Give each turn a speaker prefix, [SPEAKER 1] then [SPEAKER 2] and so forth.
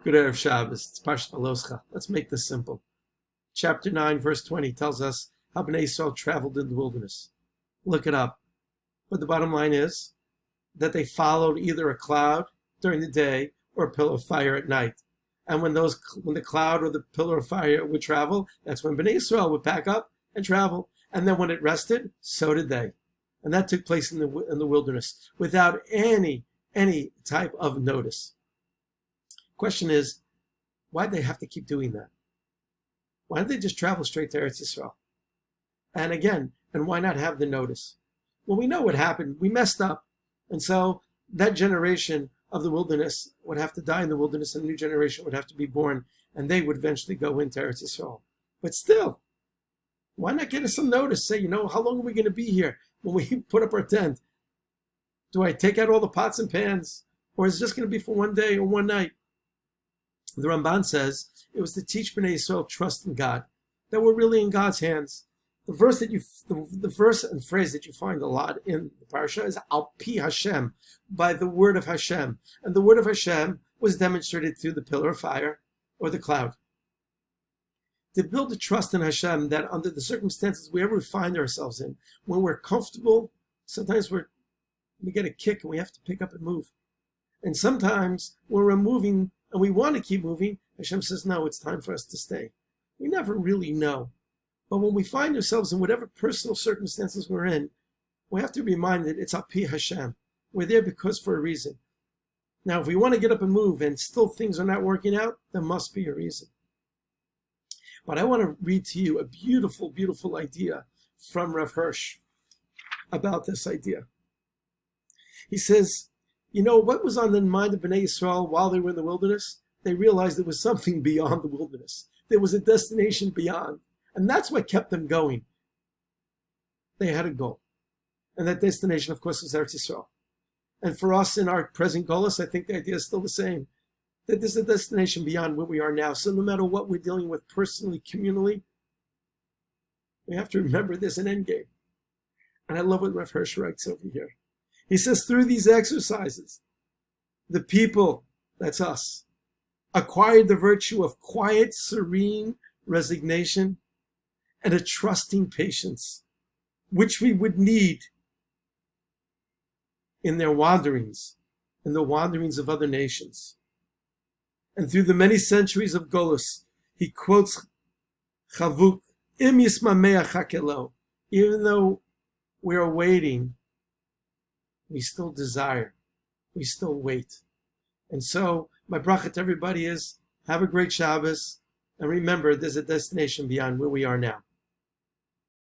[SPEAKER 1] Good Erev Shabbos. It's Parshas Behalotcha. Let's make this simple. Chapter 9, verse 20 tells us how Bnei Yisrael traveled in the wilderness. Look it up. But the bottom line is that they followed either a cloud during the day or a pillar of fire at night. And when the cloud or the pillar of fire would travel, that's when Bnei Yisrael would pack up and travel. And then when it rested, so did they. And that took place in the wilderness without any type of notice. Question is, why did they have to keep doing that? Why didn't they just travel straight to Eretz Yisrael? And why not have the notice? Well, we know what happened. We messed up. And so that generation of the wilderness would have to die in the wilderness, and a new generation would have to be born, and they would eventually go into Eretz Yisrael. But still, why not get us some notice? Say, how long are we going to be here when we put up our tent? Do I take out all the pots and pans? Or is it just going to be for one day or one night? The Ramban says it was to teach Bnei Yisrael trust in God, that we're really in God's hands. The verse and phrase that you find a lot in the parasha is Al Pi Hashem, by the word of Hashem. And the word of Hashem was demonstrated through the pillar of fire or the cloud. To build a trust in Hashem that under the circumstances wherever we find ourselves in, when we're comfortable, sometimes we get a kick and we have to pick up and move. And sometimes when we're moving and we want to keep moving, Hashem says, no, it's time for us to stay. We never really know. But when we find ourselves in whatever personal circumstances we're in, we have to be reminded it's Al Pi Hashem. We're there because for a reason. Now, if we want to get up and move and still things are not working out, there must be a reason. But I want to read to you a beautiful, beautiful idea from Rav Hirsch about this idea. He says, what was on the mind of Bnei Yisrael while they were in the wilderness? They realized there was something beyond the wilderness. There was a destination beyond. And that's what kept them going. They had a goal. And that destination, of course, was Eretz Yisrael. And for us in our present goals, I think the idea is still the same. That there's a destination beyond where we are now. So no matter what we're dealing with personally, communally, we have to remember there's an end game. And I love what Rav Hirsch writes over here. He says, through these exercises, the people, that's us, acquired the virtue of quiet, serene resignation and a trusting patience, which we would need in their wanderings, in the wanderings of other nations. And through the many centuries of Golus, he quotes Chavuk, Im Yismameach Hakelo, even though we are waiting, we still desire, we still wait. And so, my bracha to everybody is, have a great Shabbos, and remember, there's a destination beyond where we are now.